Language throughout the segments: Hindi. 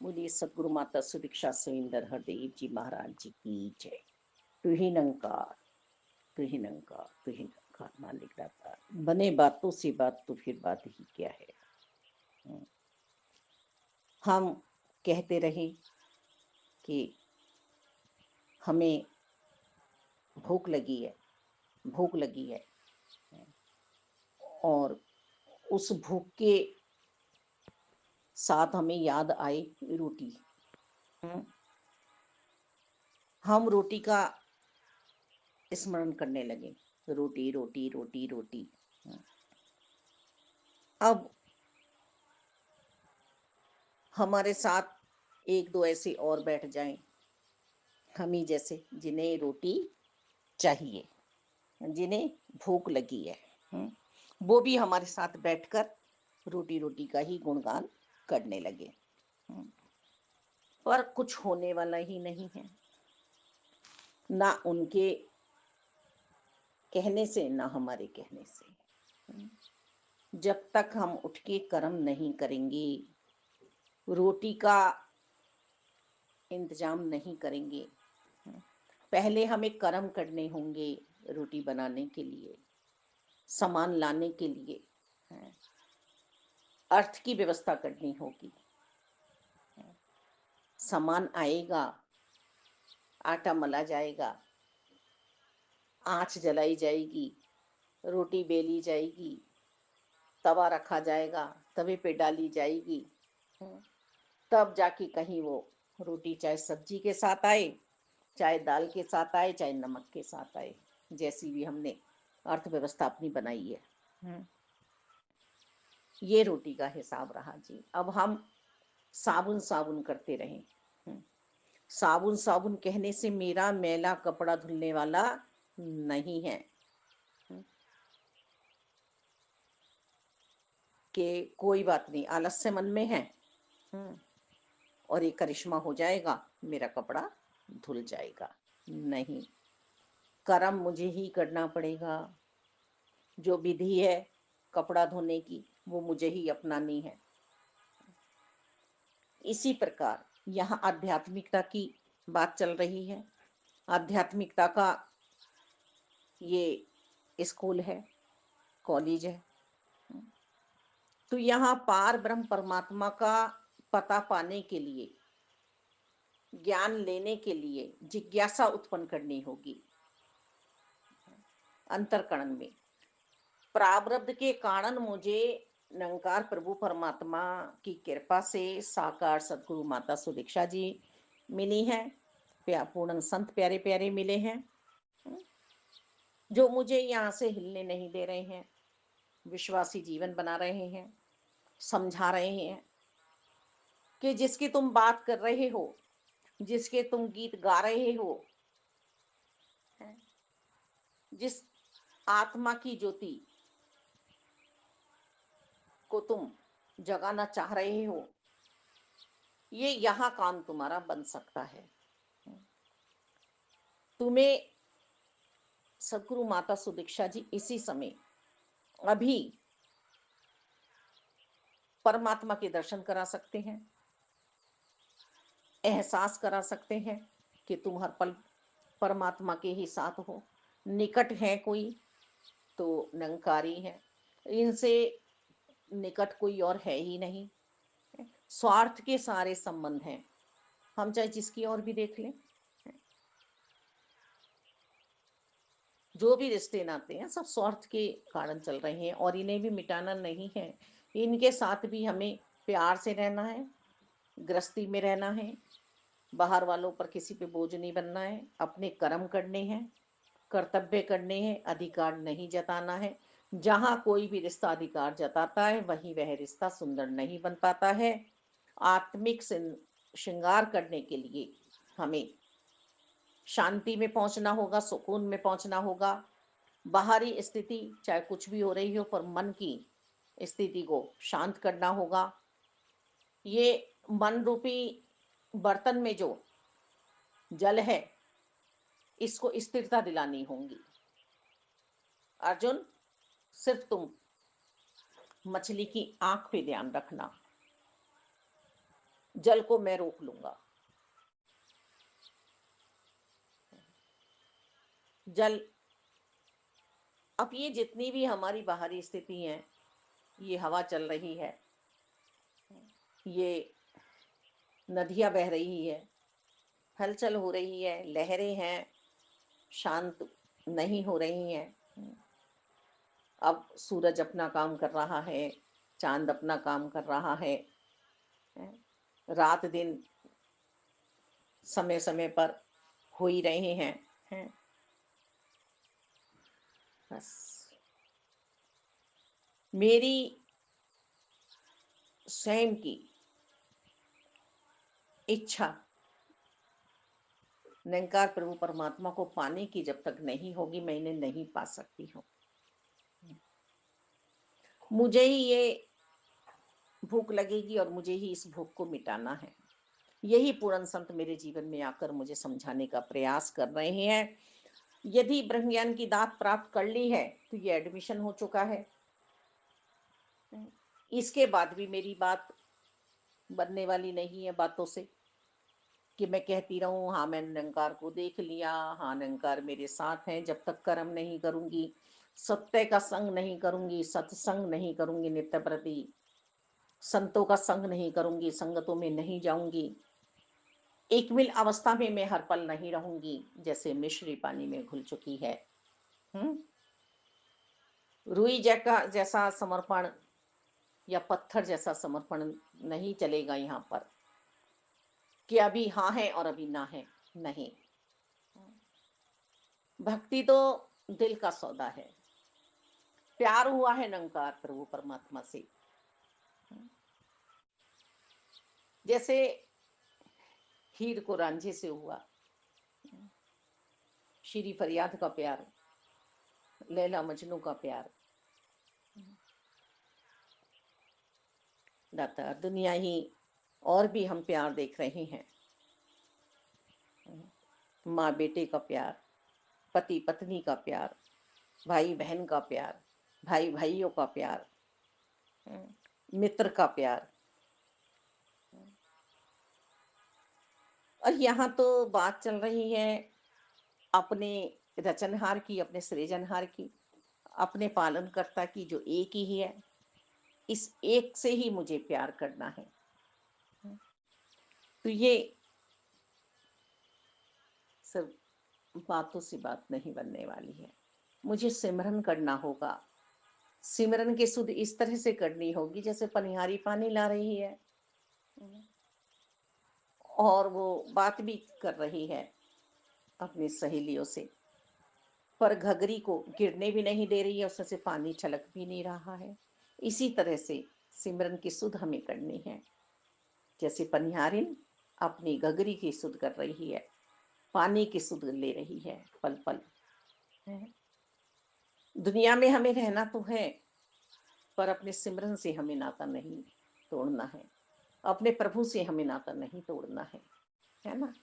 बोलिए सदगुरु माता सुदीक्षा सुरेंद्र हरदेव जी महाराज जी की जय। तू ही निरंकार, तू ही निरंकार, तू ही निरंकार मालिक दाता। बने बातों से बात तो फिर बात ही क्या है। हम्म, हम कहते रहे कि हमें भूख लगी है, भूख लगी है, और उस भूख के साथ हमें याद आई रोटी। हम्म, हम रोटी का स्मरण करने लगे, रोटी रोटी रोटी रोटी। अब हमारे साथ एक दो ऐसे और बैठ जाएं, हम ही जैसे, जिन्हें रोटी चाहिए, जिन्हें भूख लगी है। वो भी हमारे साथ बैठकर रोटी रोटी का ही गुणगान करने लगे। पर कुछ होने वाला ही नहीं है, ना उनके कहने से ना हमारे कहने से। जब तक हम उठ के कर्म नहीं करेंगे, रोटी का इंतजाम नहीं करेंगे, पहले हमें कर्म करने होंगे रोटी बनाने के लिए, सामान लाने के लिए, अर्थ की व्यवस्था करनी होगी। सामान आएगा, आटा मला जाएगा, आंच जलाई जाएगी, रोटी बेली जाएगी, तवा रखा जाएगा, तवे पे डाली जाएगी, तब जाके कहीं वो रोटी चाहे सब्जी के साथ आए, चाहे दाल के साथ आए, चाहे नमक के साथ आए, जैसी भी हमने अर्थव्यवस्था अपनी बनाई है। ये रोटी का हिसाब रहा जी। अब हम साबुन साबुन करते रहें। साबुन साबुन कहने से मेरा मैला कपड़ा धुलने वाला नहीं है कि कोई बात नहीं, आलस्य मन में है और ये करिश्मा हो जाएगा, मेरा कपड़ा धुल जाएगा। नहीं, कर्म मुझे ही करना पड़ेगा। जो विधि है कपड़ा धोने की, वो मुझे ही अपनानी है। इसी प्रकार यहाँ आध्यात्मिकता की बात चल रही है। आध्यात्मिकता का ये स्कूल है, कॉलेज है। तो यहाँ पार ब्रह्म परमात्मा का पता पाने के लिए, ज्ञान लेने के लिए जिज्ञासा उत्पन्न करनी होगी अंतर्करण में। प्रारब्ध के कारण मुझे निरंकार प्रभु परमात्मा की कृपा से साकार सदगुरु माता सुदीक्षा जी मिली हैं, पूर्ण संत प्यारे प्यारे मिले हैं, जो मुझे यहाँ से हिलने नहीं दे रहे हैं, विश्वासी जीवन बना रहे हैं, समझा रहे हैं कि जिसकी तुम बात कर रहे हो, जिसके तुम गीत गा रहे हो, जिस आत्मा की ज्योति को तुम जगाना चाह रहे हो, ये यहाँ काम तुम्हारा बन सकता है। तुम्हें सदगुरु माता सुदीक्षा जी इसी समय अभी परमात्मा के दर्शन करा सकते हैं, एहसास करा सकते हैं कि तुम हर पल परमात्मा के ही साथ हो। निकट है कोई तो निरंकारी है, इनसे निकट कोई और है ही नहीं। स्वार्थ के सारे संबंध हैं, हम चाहे जिसकी ओर भी देख लें, जो भी रिश्ते नाते हैं सब स्वार्थ के कारण चल रहे हैं, और इन्हें भी मिटाना नहीं है। इनके साथ भी हमें प्यार से रहना है, गृहस्थी में रहना है, बाहर वालों पर किसी पे बोझ नहीं बनना है, अपने कर्म करने हैं, कर्तव्य करने हैं, अधिकार नहीं जताना है। जहाँ कोई भी रिश्ता अधिकार जताता है वहीं वह रिश्ता सुंदर नहीं बन पाता है। आत्मिक श्रृंगार करने के लिए हमें शांति में पहुंचना होगा, सुकून में पहुंचना होगा। बाहरी स्थिति चाहे कुछ भी हो रही हो, पर मन की स्थिति को शांत करना होगा। ये मन रूपी बर्तन में जो जल है, इसको स्थिरता दिलानी होगी। अर्जुन, सिर्फ तुम मछली की आंख पे ध्यान रखना, जल को मैं रोक लूंगा। जल, अब ये जितनी भी हमारी बाहरी स्थिति है, ये हवा चल रही है, ये नदियां बह रही है, हलचल हो रही है, लहरें हैं, शांत नहीं हो रही हैं। अब सूरज अपना काम कर रहा है, चांद अपना काम कर रहा है, रात दिन समय समय पर हो ही रहे हैं। बस मेरी स्वयं की इच्छा निरंकार प्रभु परमात्मा को पाने की जब तक नहीं होगी, मैं इन्हें नहीं पा सकती हूँ। मुझे ही ये भूख लगेगी और मुझे ही इस भूख को मिटाना है। यही पूर्ण संत मेरे जीवन में आकर मुझे समझाने का प्रयास कर रहे हैं। यदि ब्रह्म ज्ञान की दात प्राप्त कर ली है तो ये एडमिशन हो चुका है। इसके बाद भी मेरी बात बनने वाली नहीं है बातों से, कि मैं कहती रहूं हाँ मैंने निरंकार को देख लिया, हाँ निरंकार मेरे साथ है। जब तक कर्म नहीं करूंगी, सत्य का संग नहीं करूंगी, सत्संग नहीं करूंगी, नित्य प्रति संतों का संग नहीं करूंगी, संगतों में नहीं जाऊंगी, एक मिल अवस्था में मैं हर पल नहीं रहूंगी, जैसे मिश्री पानी में घुल चुकी है। रुई जैसा समर्पण या पत्थर जैसा समर्पण नहीं चलेगा यहाँ पर, कि अभी हाँ है और अभी ना है। नहीं, भक्ति तो दिल का सौदा है। प्यार हुआ है निरंकार प्रभु परमात्मा से, जैसे हीर को रांझे से हुआ, श्री फरियाद का प्यार, लैला मजनू का प्यार। दाता दुनिया ही और भी हम प्यार देख रहे हैं, माँ बेटे का प्यार, पति पत्नी का प्यार, भाई बहन का प्यार, भाई भाइयों का प्यार, मित्र का प्यार। और यहाँ तो बात चल रही है अपने रचनहार की, अपने सृजनहार की, अपने पालनकर्ता की, जो एक ही है। इस एक से ही मुझे प्यार करना है। तो ये सब बातों से बात नहीं बनने वाली है। मुझे सिमरन करना होगा। सिमरन की सुध इस तरह से करनी होगी जैसे पनिहारी पानी ला रही है और वो बात भी कर रही है अपनी सहेलियों से, पर घगरी को गिरने भी नहीं दे रही है, उसमें से पानी छलक भी नहीं रहा है। इसी तरह से सिमरन की सुध हमें करनी है, जैसे पनिहारिन अपनी घगरी की सुध कर रही है, पानी की सुध ले रही है पल पल। दुनिया में हमें रहना तो है, पर अपने सिमरन से हमें नाता नहीं तोड़ना है, अपने प्रभु से हमें नाता नहीं तोड़ना है ना।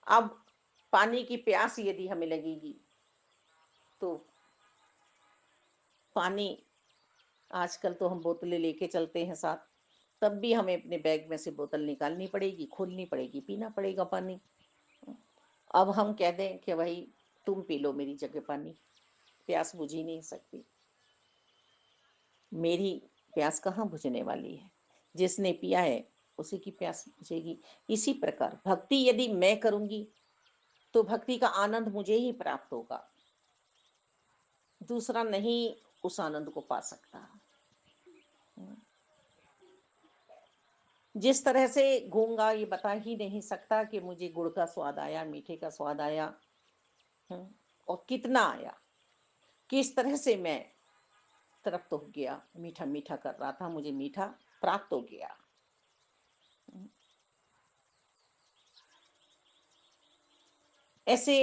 अब पानी की प्यास यदि हमें लगेगी तो पानी, आजकल तो हम बोतलें लेके चलते हैं साथ, तब भी हमें अपने बैग में से बोतल निकालनी पड़ेगी, खोलनी पड़ेगी, पीना पड़ेगा पानी। अब हम कह दें कि भाई तुम पी लो मेरी जगह पानी, प्यास बुझ ही नहीं सकती। मेरी प्यास कहाँ बुझने वाली है, जिसने पिया है उसी की प्यास बुझेगी। इसी प्रकार भक्ति यदि मैं करूंगी तो भक्ति का आनंद मुझे ही प्राप्त होगा, दूसरा नहीं उस आनंद को पा सकता। जिस तरह से गूंगा ये बता ही नहीं सकता कि मुझे गुड़ का स्वाद आया, मीठे का स्वाद आया, और कितना आया, किस तरह से मैं तृप्त हो गया, मीठा मीठा कर रहा था, मुझे मीठा प्राप्त हो गया। ऐसे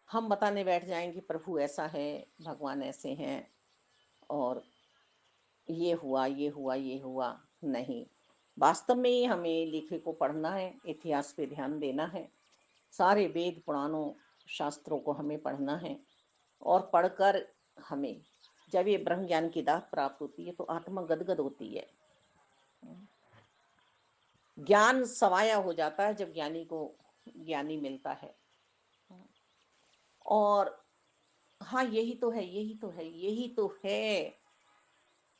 हम बताने बैठ जाएंगे प्रभु ऐसा है, भगवान ऐसे हैं, और ये हुआ ये हुआ ये हुआ। नहीं, वास्तव में ही हमें लिखे को पढ़ना है, इतिहास पे ध्यान देना है, सारे वेद पुराणों शास्त्रों को हमें पढ़ना है, और पढ़कर हमें जब ये ब्रह्म ज्ञान की दात प्राप्त होती है तो आत्मा गदगद होती है। ज्ञान सवाया हो जाता है जब ज्ञानी को ज्ञानी मिलता है। और हाँ, यही तो है, यही तो है, यही तो है,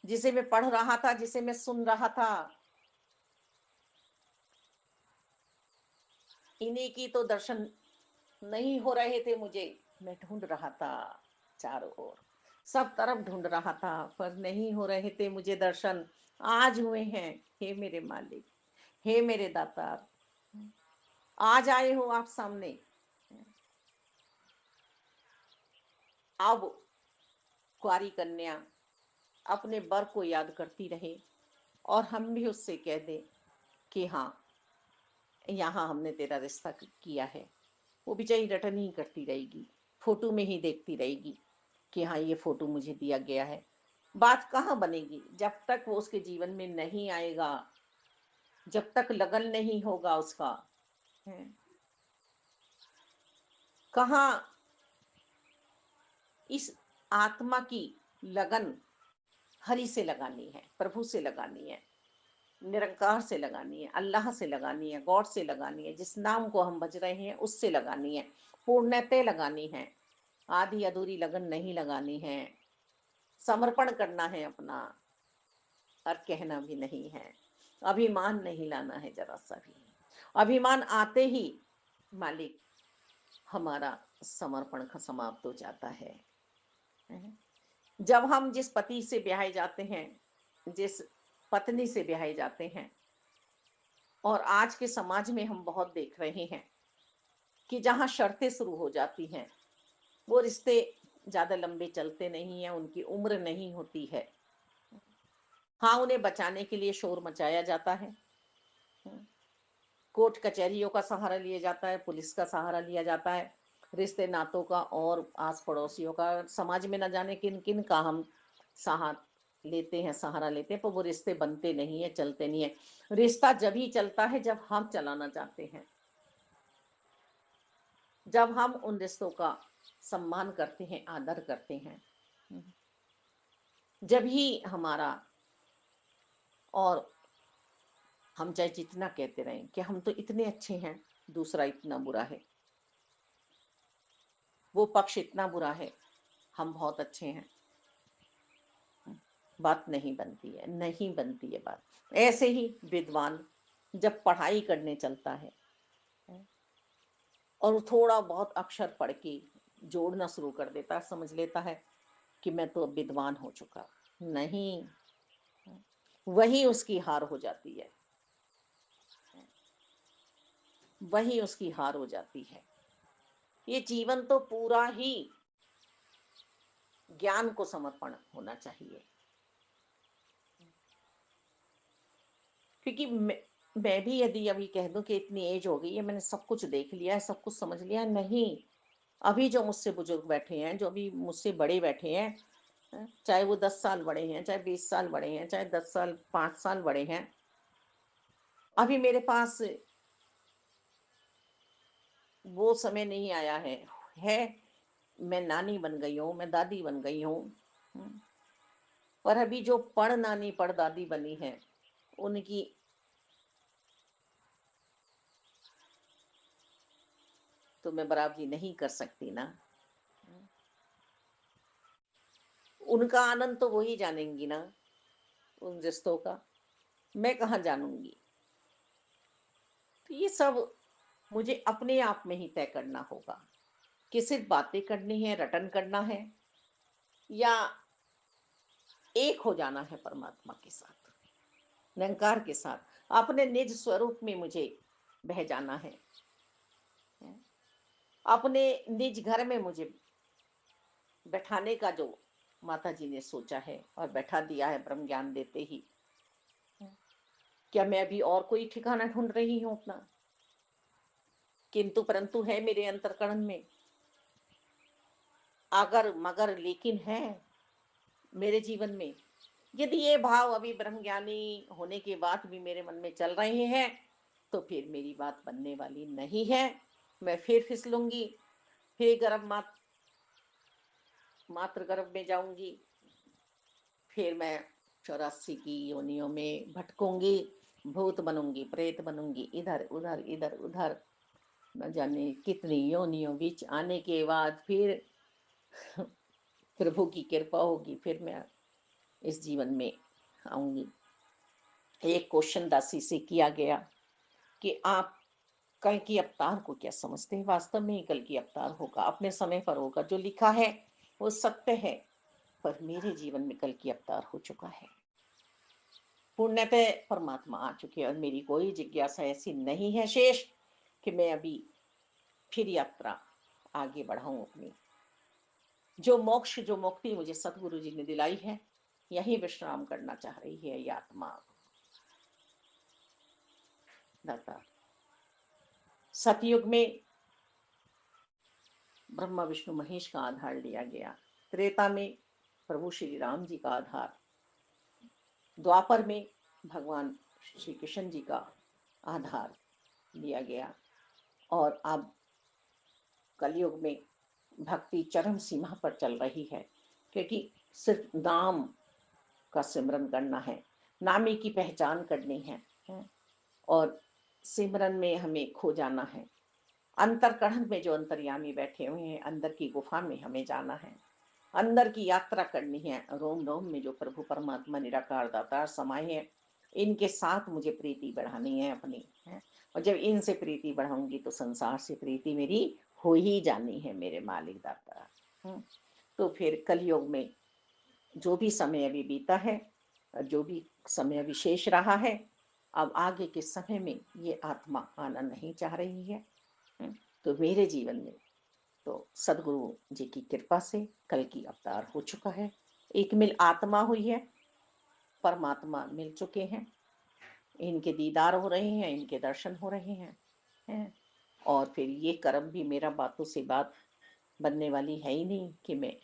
जिसे मैं पढ़ रहा था, जिसे मैं सुन रहा था, इन्हीं की तो दर्शन नहीं हो रहे थे मुझे। मैं ढूंढ रहा था चारों ओर, सब तरफ ढूंढ रहा था, पर नहीं हो रहे थे मुझे दर्शन। आज हुए हैं। हे मेरे मालिक, हे मेरे दातार, आज आए हो आप सामने। अब कुंवारी कन्या अपने वर को याद करती रहे और हम भी उससे कह दें कि हाँ, यहाँ हमने तेरा रिश्ता किया है। वो बेचारी रटन ही करती रहेगी, फोटो में ही देखती रहेगी कि हाँ, ये फोटो मुझे दिया गया है। बात कहाँ बनेगी जब तक वो उसके जीवन में नहीं आएगा, जब तक लगन नहीं होगा उसका। है। कहाँ इस आत्मा की लगन हरि से लगानी है, प्रभु से लगानी है, निरंकार से लगानी है, अल्लाह से लगानी है, गॉड से लगानी है, जिस नाम को हम भज रहे हैं उससे लगानी है, पूर्णतः लगानी है। आधी अधूरी लगन नहीं लगानी है। समर्पण करना है अपना, और कहना भी नहीं है। अभिमान नहीं लाना है जरा सा भी। अभिमान आते ही मालिक हमारा समर्पण का समाप्त हो जाता है। जब हम जिस पति से ब्याहे जाते हैं, जिस पत्नी से ब्याहे जाते हैं, और आज के समाज में हम बहुत देख रहे हैं कि जहां शर्तें शुरू हो जाती हैं, वो रिश्ते ज्यादा लंबे चलते नहीं हैं, उनकी उम्र नहीं होती है। हाँ, उन्हें बचाने के लिए शोर मचाया जाता है, कोर्ट कचहरियों का सहारा लिया जाता है, पुलिस का सहारा लिया जाता है, रिश्ते नातों का और आस पड़ोसियों का, समाज में न जाने किन किन का हम सहारा लेते हैं, सहारा लेते हैं, पर वो रिश्ते बनते नहीं है, चलते नहीं है। रिश्ता जब ही चलता है जब हम चलाना चाहते हैं, जब हम उन रिश्तों का सम्मान करते हैं, आदर करते हैं, जब ही हमारा, और हम चाहे जितना कहते रहें कि हम तो इतने अच्छे हैं, दूसरा इतना बुरा है, वो पक्ष इतना बुरा है, हम बहुत अच्छे हैं, बात नहीं बनती है, नहीं बनती है बात। ऐसे ही विद्वान जब पढ़ाई करने चलता है और थोड़ा बहुत अक्षर पढ़ के जोड़ना शुरू कर देता है, समझ लेता है कि मैं तो अब विद्वान हो चुका। नहीं, वही उसकी हार हो जाती है, वही उसकी हार हो जाती है। ये जीवन तो पूरा ही ज्ञान को समर्पण होना चाहिए। क्योंकि मैं भी यदि अभी कह दूं कि इतनी एज हो गई है, मैंने सब कुछ देख लिया है, सब कुछ समझ लिया है, नहीं। अभी जो मुझसे बुजुर्ग बैठे हैं, जो अभी मुझसे बड़े बैठे हैं, चाहे वो 10 साल बड़े हैं, चाहे 20 साल बड़े हैं, चाहे 10 साल 5 साल बड़े हैं, अभी मेरे पास वो समय नहीं आया है। मैं नानी बन गई हूँ, मैं दादी बन गई हूँ, पर अभी जो पढ़ नानी पढ़ दादी बनी है, उनकी तो मैं बराबरी नहीं कर सकती ना। उनका आनंद तो वही जानेंगी ना, उन रिश्तों का, मैं कहाँ जानूंगी। तो ये सब मुझे अपने आप में ही तय करना होगा कि सिर्फ बातें करनी है, रटन करना है, या एक हो जाना है परमात्मा के साथ, निरंकार के साथ, अपने निज स्वरूप में मुझे बह जाना है। अपने निज घर में मुझे बैठाने का जो माता जी ने सोचा है और बैठा दिया है ब्रह्म ज्ञान देते ही, क्या मैं अभी और कोई ठिकाना ढूंढ रही हूं अपना? किंतु परंतु है मेरे अंतर्करण में, अगर मगर लेकिन है मेरे जीवन में। यदि ये भाव अभी ब्रह्मज्ञानी होने के बाद भी मेरे मन में चल रहे हैं, तो फिर मेरी बात बनने वाली नहीं है। मैं फिर फिसलूंगी, फिर गर्भ मात्र गर्भ में जाऊंगी, फिर मैं 84 की योनियों में भटकूंगी, भूत बनूंगी, प्रेत बनूंगी, इधर उधर इधर उधर, न जाने कितनी योनियों बीच आने के बाद फिर प्रभु की कृपा होगी, फिर मैं इस जीवन में आऊंगी। एक क्वेश्चन दासी से किया गया कि आप कल की अवतार को क्या समझते हैं? वास्तव में ही कल की अवतार होगा, अपने समय पर होगा। जो लिखा है वो सत्य है, पर मेरे जीवन में कल की अवतार हो चुका है। पुण्यतः परमात्मा आ चुके हैं और मेरी कोई जिज्ञासा ऐसी नहीं है शेष कि मैं अभी फिर यात्रा आगे बढ़ाऊं अपनी। जो मोक्ष, जो मुक्ति मुझे सतगुरु जी ने दिलाई है, यही विश्राम करना चाह रही है ये आत्मा। दाता, सतयुग में ब्रह्मा विष्णु महेश का आधार लिया गया, त्रेता में प्रभु श्री राम जी का आधार, द्वापर में भगवान श्री कृष्ण जी का आधार लिया गया, और अब कलयुग में भक्ति चरम सीमा पर चल रही है, क्योंकि सिर्फ नाम का सिमरन करना है, नामी की पहचान करनी है, और सिमरन में हमें खो जाना है। अंतरकरण में जो अंतर्यामी बैठे हुए हैं, अंदर की गुफा में हमें जाना है, अंदर की यात्रा करनी है। रोम रोम में जो प्रभु परमात्मा निराकार दातार समाये हैं, इनके साथ मुझे प्रीति बढ़ानी है अपनी, है। और जब इनसे प्रीति बढ़ाऊंगी तो संसार से प्रीति मेरी हो ही जानी है मेरे मालिक दाता। तो फिर कलयुग में जो भी समय अभी बीता है, जो भी समय अभी शेष रहा है, अब आगे के समय में ये आत्मा आना नहीं चाह रही है। तो मेरे जीवन में तो सदगुरु जी की कृपा से कल की अवतार हो चुका है। एक मिल आत्मा हुई है, परमात्मा मिल चुके हैं, इनके दीदार हो रहे हैं, इनके दर्शन हो रहे हैं। और फिर ये कर्म भी मेरा बातों से बात बनने वाली है ही नहीं कि मैं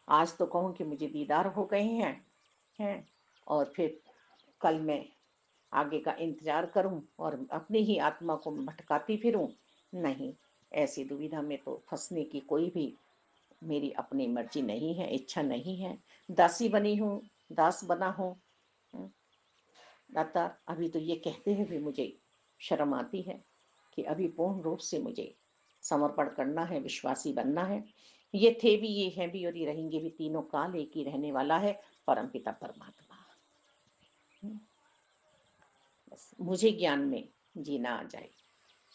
आज तो कहूँ कि मुझे दीदार हो गए हैं और फिर कल मैं आगे का इंतजार करूं और अपनी ही आत्मा को भटकाती फिरूं। नहीं, ऐसी दुविधा में तो फंसने की कोई भी मेरी अपनी मर्जी नहीं है, इच्छा नहीं है। दासी बनी हूँ, दास बना हूँ। दाता, अभी तो ये कहते हुए भी मुझे शर्म आती है कि अभी पूर्ण रूप से मुझे समर्पण करना है, विश्वासी बनना है। ये थे भी, ये हैं भी और ये रहेंगे भी, तीनों काल एक ही रहने वाला है, परमपिता परमात्मा। बस मुझे ज्ञान में जीना आ जाए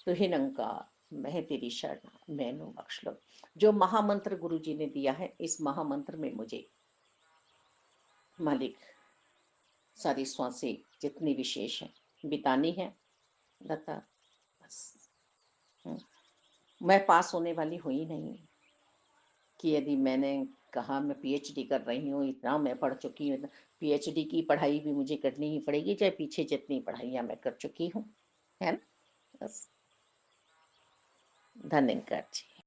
तो हे निरंकार, मैं तेरी शरण, मैनू बख्श लो। जो महामंत्र गुरु जी ने दिया है, इस महामंत्र में मुझे मालिक सारी श्वासें जितनी विशेष है बितानी है दाता। बस मैं पास होने वाली हुई नहीं कि यदि मैंने कहा मैं पीएचडी कर रही हूँ, इतना मैं पढ़ चुकी हूँ, पीएचडी की पढ़ाई भी मुझे करनी ही पड़ेगी, चाहे पीछे जितनी पढ़ाइयाँ मैं कर चुकी हूँ, है ना। बस धन्यवाद जी।